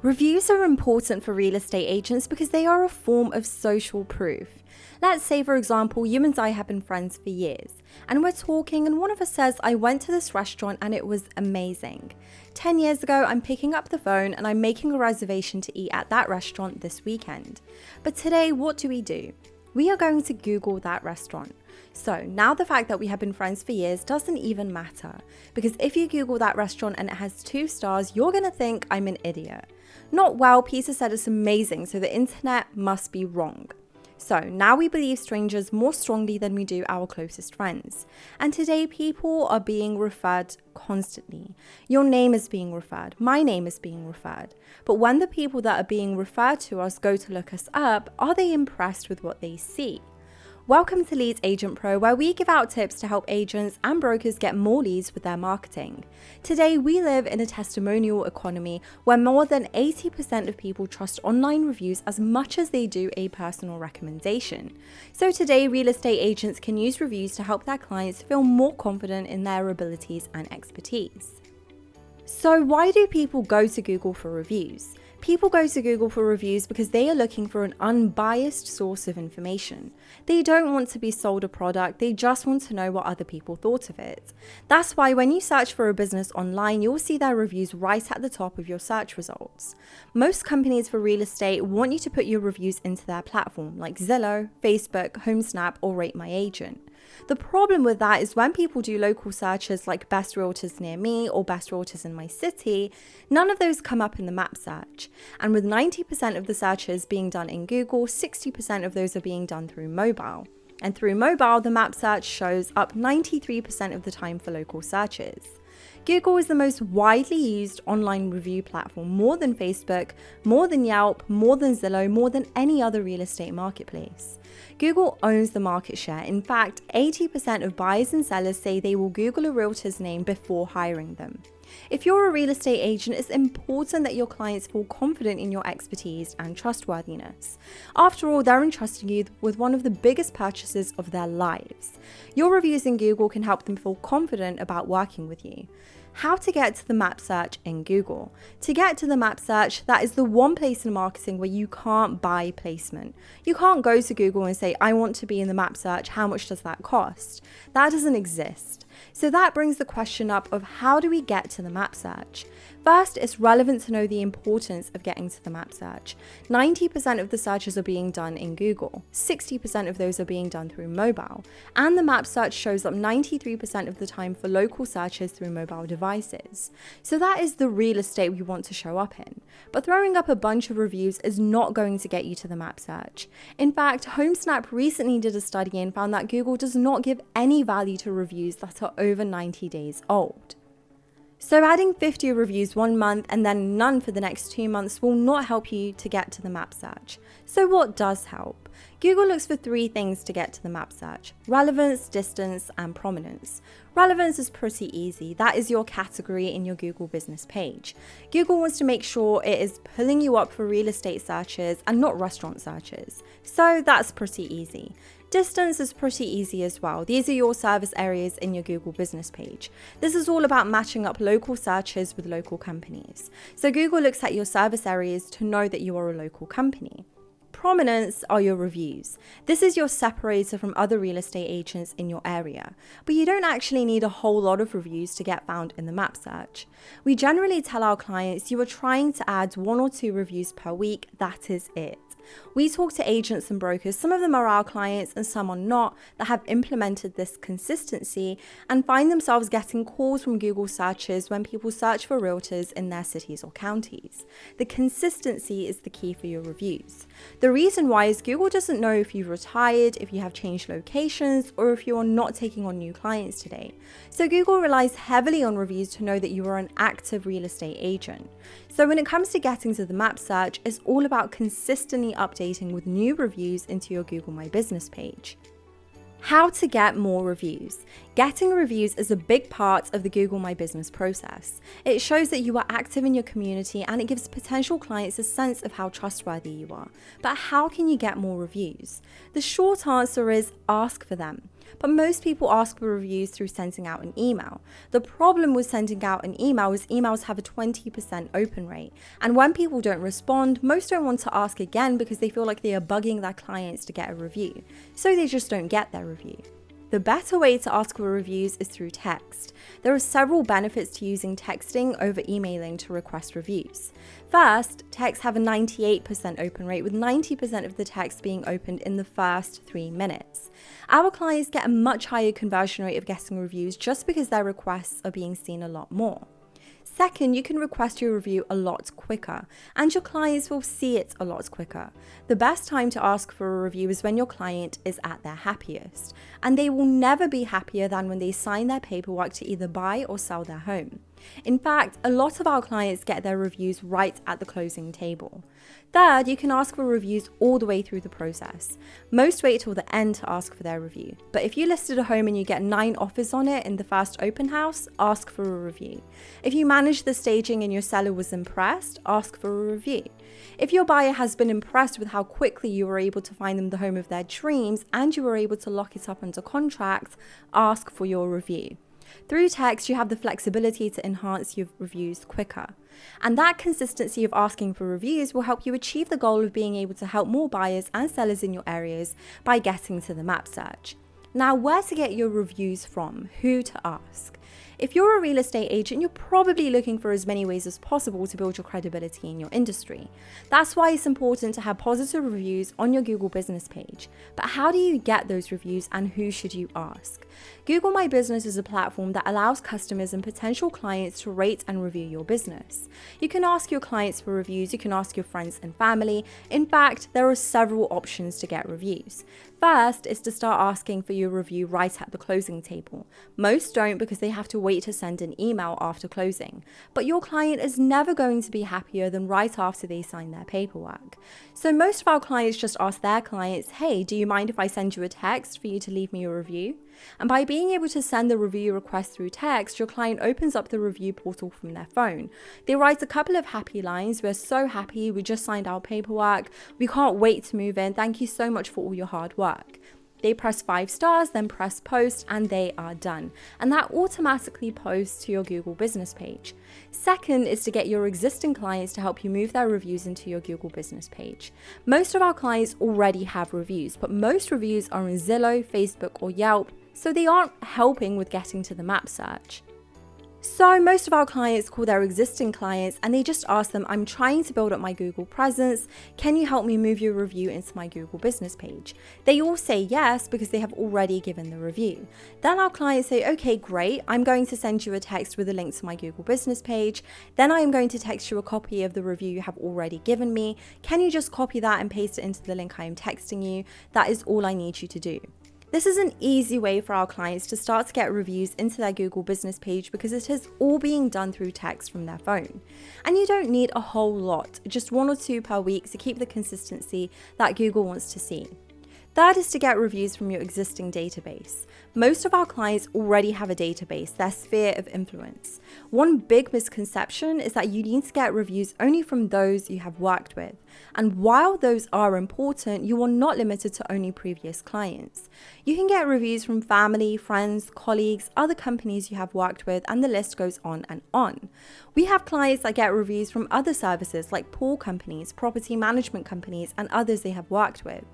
Reviews are important for real estate agents because they are a form of social proof. Let's say, for example, you and I have been friends for years, and we're talking and one of us says, I went to this restaurant and it was amazing. 10 years ago, I'm picking up the phone and I'm making a reservation to eat at that restaurant this weekend. But today, what do? We are going to Google that restaurant. So now the fact that we have been friends for years doesn't even matter, because if you Google that restaurant and it has 2 stars, you're going to think I'm an idiot. Not, well, Peter said it's amazing, so the internet must be wrong. So now we believe strangers more strongly than we do our closest friends. And today people are being referred constantly. Your name is being referred. My name is being referred. But when the people that are being referred to us go to look us up, are they impressed with what they see? Welcome to Leads Agent Pro, where we give out tips to help agents and brokers get more leads with their marketing. Today, we live in a testimonial economy where more than 80% of people trust online reviews as much as they do a personal recommendation. So today, real estate agents can use reviews to help their clients feel more confident in their abilities and expertise. So why do people go to Google for reviews? People go to Google for reviews because they are looking for an unbiased source of information. They don't want to be sold a product, they just want to know what other people thought of it. That's why when you search for a business online, you'll see their reviews right at the top of your search results. Most companies for real estate want you to put your reviews into their platform, like Zillow, Facebook, HomeSnap, or Rate My Agent. The problem with that is when people do local searches like best realtors near me or best realtors in my city, none of those come up in the map search. And with 90% of the searches being done in Google, 60% of those are being done through mobile. And through mobile, the map search shows up 93% of the time for local searches. Google is the most widely used online review platform, more than Facebook, more than Yelp, more than Zillow, more than any other real estate marketplace. Google owns the market share. In fact, 80% of buyers and sellers say they will Google a realtor's name before hiring them. If you're a real estate agent, it's important that your clients feel confident in your expertise and trustworthiness. After all, they're entrusting you with one of the biggest purchases of their lives. Your reviews in Google can help them feel confident about working with you. How to get to the map search in Google. To get to the map search, that is the one place in marketing where you can't buy placement. You can't go to Google and say, I want to be in the map search, how much does that cost? That doesn't exist. So that brings the question up of how do we get to the map search? First, it's relevant to know the importance of getting to the map search. 90% of the searches are being done in Google. 60% of those are being done through mobile. And the map search shows up 93% of the time for local searches through mobile devices. So that is the real estate we want to show up in. But throwing up a bunch of reviews is not going to get you to the map search. In fact, HomeSnap recently did a study and found that Google does not give any value to reviews that are over 90 days old. So adding 50 reviews 1 month and then none for the next 2 months will not help you to get to the map search. So what does help? Google looks for 3 things to get to the map search: relevance, distance, and prominence. Relevance is pretty easy. That is your category in your Google business page. Google wants to make sure it is pulling you up for real estate searches and not restaurant searches. So that's pretty easy. Distance is pretty easy as well. These are your service areas in your Google business page. This is all about matching up local searches with local companies. So Google looks at your service areas to know that you are a local company. Prominence are your reviews. This is your separator from other real estate agents in your area, but you don't actually need a whole lot of reviews to get found in the map search. We generally tell our clients you are trying to add 1 or 2 reviews per week, that is it. We talk to agents and brokers, some of them are our clients and some are not, that have implemented this consistency and find themselves getting calls from Google searches when people search for realtors in their cities or counties. The consistency is the key for your reviews. The reason why is Google doesn't know if you've retired, if you have changed locations, or if you are not taking on new clients today. So Google relies heavily on reviews to know that you are an active real estate agent. So when it comes to getting to the map search, it's all about consistently updating with new reviews into your Google My Business page. How to get more reviews. Getting reviews is a big part of the Google My Business process. It shows that you are active in your community and it gives potential clients a sense of how trustworthy you are. But how can you get more reviews? The short answer is ask for them. But most people ask for reviews through sending out an email. The problem with sending out an email is emails have a 20% open rate. And when people don't respond, most don't want to ask again because they feel like they are bugging their clients to get a review. So they just don't get their review. The better way to ask for reviews is through text. There are several benefits to using texting over emailing to request reviews. First, texts have a 98% open rate, with 90% of the text being opened in the first 3 minutes. Our clients get a much higher conversion rate of getting reviews just because their requests are being seen a lot more. Second, you can request your review a lot quicker, and your clients will see it a lot quicker. The best time to ask for a review is when your client is at their happiest, and they will never be happier than when they sign their paperwork to either buy or sell their home. In fact, a lot of our clients get their reviews right at the closing table. Third, you can ask for reviews all the way through the process. Most wait till the end to ask for their review, but if you listed a home and you get 9 offers on it in the first open house, ask for a review. If you managed the staging and your seller was impressed, ask for a review. If your buyer has been impressed with how quickly you were able to find them the home of their dreams and you were able to lock it up under contract, ask for your review. Through text, you have the flexibility to enhance your reviews quicker. And that consistency of asking for reviews will help you achieve the goal of being able to help more buyers and sellers in your areas by getting to the map search. Now, where to get your reviews from? Who to ask? If you're a real estate agent, you're probably looking for as many ways as possible to build your credibility in your industry. That's why it's important to have positive reviews on your Google business page. But how do you get those reviews and who should you ask? Google My Business is a platform that allows customers and potential clients to rate and review your business. You can ask your clients for reviews, you can ask your friends and family. In fact, there are several options to get reviews. First is to start asking for your review right at the closing table. Most don't because they have to wait to send an email after closing. But your client is never going to be happier than right after they sign their paperwork. So most of our clients just ask their clients, hey, do you mind if I send you a text for you to leave me a review? And by being able to send the review request through text, your client opens up the review portal from their phone. They write a couple of happy lines. We're so happy. We just signed our paperwork. We can't wait to move in. Thank you so much for all your hard work. They press 5 stars, then press post, and they are done. And that automatically posts to your Google business page. Second is to get your existing clients to help you move their reviews into your Google business page. Most of our clients already have reviews, but most reviews are in Zillow, Facebook, or Yelp, so they aren't helping with getting to the map search. So most of our clients call their existing clients and they just ask them, I'm trying to build up my Google presence. Can you help me move your review into my Google business page? They all say yes because they have already given the review. Then our clients say, okay, great. I'm going to send you a text with a link to my Google business page. Then I am going to text you a copy of the review you have already given me. Can you just copy that and paste it into the link I am texting you? That is all I need you to do. This is an easy way for our clients to start to get reviews into their Google business page because it is all being done through text from their phone. And you don't need a whole lot, just 1 or 2 per week to keep the consistency that Google wants to see. Third is to get reviews from your existing database. Most of our clients already have a database, their sphere of influence. One big misconception is that you need to get reviews only from those you have worked with. And while those are important, you are not limited to only previous clients. You can get reviews from family, friends, colleagues, other companies you have worked with, and the list goes on and on. We have clients that get reviews from other services like pool companies, property management companies, and others they have worked with.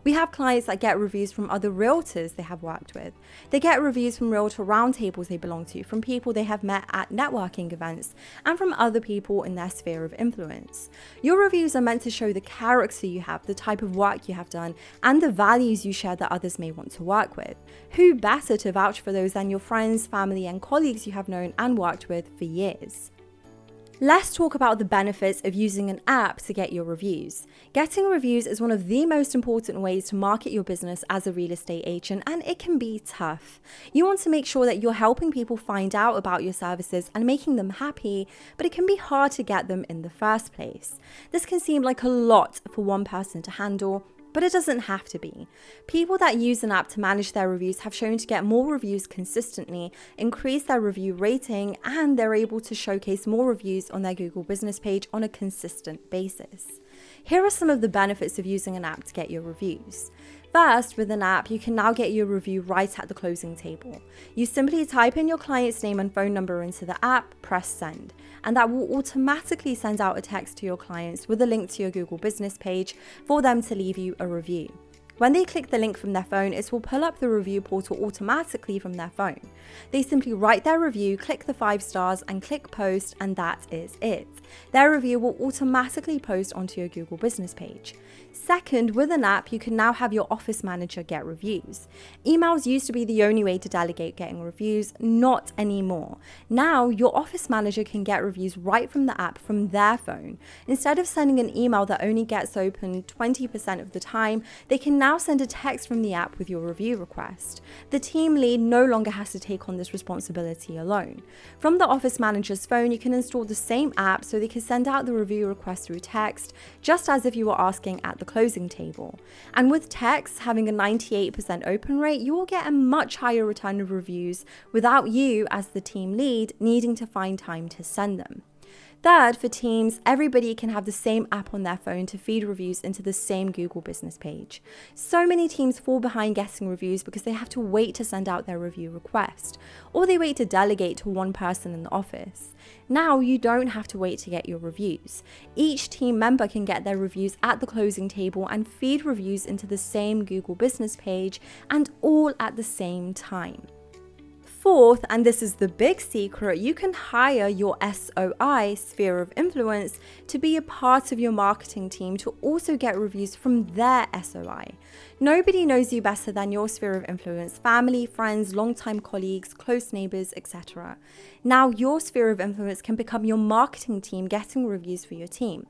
We have clients that get reviews from other realtors they have worked with. They get reviews from realtor roundtables they belong to, from people they have met at networking events, and from other people in their sphere of influence. Your reviews are meant to show the character you have, the type of work you have done, and the values you share that others may want to work with. Who better to vouch for those than your friends, family, and colleagues you have known and worked with for years? Let's talk about the benefits of using an app to get your reviews. Getting reviews is one of the most important ways to market your business as a real estate agent, and it can be tough. You want to make sure that you're helping people find out about your services and making them happy, but it can be hard to get them in the first place. This can seem like a lot for one person to handle, but it doesn't have to be. People that use an app to manage their reviews have shown to get more reviews consistently, increase their review rating, and they're able to showcase more reviews on their Google business page on a consistent basis. Here are some of the benefits of using an app to get your reviews. First, with an app, you can now get your review right at the closing table. You simply type in your client's name and phone number into the app, press send, and that will automatically send out a text to your clients with a link to your Google business page for them to leave you a review. When they click the link from their phone, it will pull up the review portal automatically from their phone. They simply write their review, click the 5 stars and click post, and that is it. Their review will automatically post onto your Google business page. Second, with an app, you can now have your office manager get reviews. Emails used to be the only way to delegate getting reviews, not anymore. Now, your office manager can get reviews right from the app from their phone. Instead of sending an email that only gets opened 20% of the time, they can now send a text from the app with your review request. The team lead no longer has to take on this responsibility alone. From the office manager's phone, you can install the same app so they can send out the review request through text, just as if you were asking at the closing table. And with text having a 98% open rate, you will get a much higher return of reviews without you, as the team lead, needing to find time to send them. Third, for teams, everybody can have the same app on their phone to feed reviews into the same Google business page. So many teams fall behind getting reviews because they have to wait to send out their review request, or they wait to delegate to one person in the office. Now you don't have to wait to get your reviews. Each team member can get their reviews at the closing table and feed reviews into the same Google business page, and all at the same time. Fourth, and this is the big secret, you can hire your SOI, sphere of influence, to be a part of your marketing team to also get reviews from their SOI. Nobody knows you better than your sphere of influence: family, friends, longtime colleagues, close neighbors, etc. Now your sphere of influence can become your marketing team getting reviews for your team.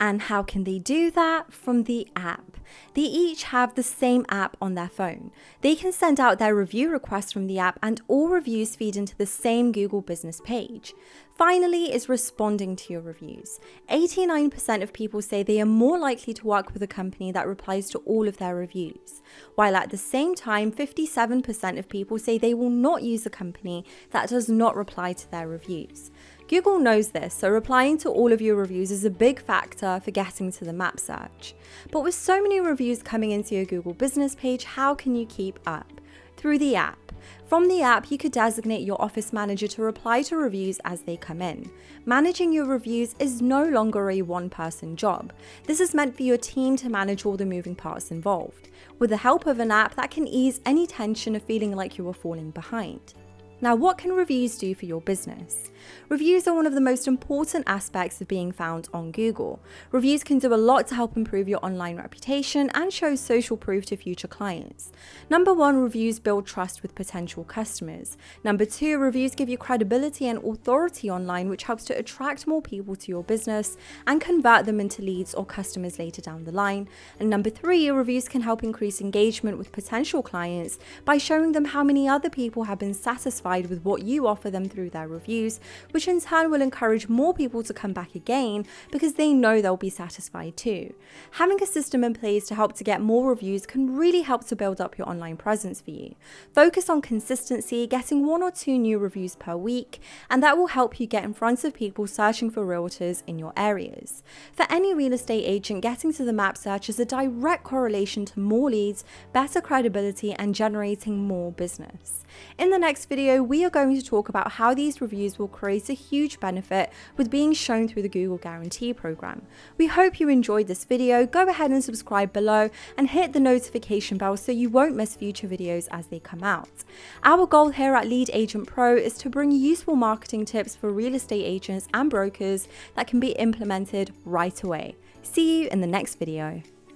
And how can they do that? From the app. They each have the same app on their phone. They can send out their review requests from the app, and all reviews feed into the same Google business page. Finally is responding to your reviews. 89% of people say they are more likely to work with a company that replies to all of their reviews, while at the same time 57% of people say they will not use a company that does not reply to their reviews. Google knows this, so replying to all of your reviews is a big factor for getting to the map search. But with so many reviews coming into your Google business page, how can you keep up? Through the app. From the app, you could designate your office manager to reply to reviews as they come in. Managing your reviews is no longer a one-person job. This is meant for your team to manage all the moving parts involved. With the help of an app, that can ease any tension of feeling like you are falling behind. Now, what can reviews do for your business? Reviews are one of the most important aspects of being found on Google. Reviews can do a lot to help improve your online reputation and show social proof to future clients. Number 1, reviews build trust with potential customers. Number 2, reviews give you credibility and authority online, which helps to attract more people to your business and convert them into leads or customers later down the line. And number 3, reviews can help increase engagement with potential clients by showing them how many other people have been satisfied with what you offer them through their reviews, which in turn will encourage more people to come back again because they know they'll be satisfied too. Having a system in place to help to get more reviews can really help to build up your online presence for you. Focus on consistency, getting 1 or 2 new reviews per week, and that will help you get in front of people searching for realtors in your areas. For any real estate agent, getting to the map search is a direct correlation to more leads, better credibility, and generating more business. In the next video, we are going to talk about how these reviews will create a huge benefit with being shown through the Google Guarantee program. We hope you enjoyed this video. Go ahead and subscribe below and hit the notification bell so you won't miss future videos as they come out. Our goal here at Lead Agent Pro is to bring useful marketing tips for real estate agents and brokers that can be implemented right away. See you in the next video.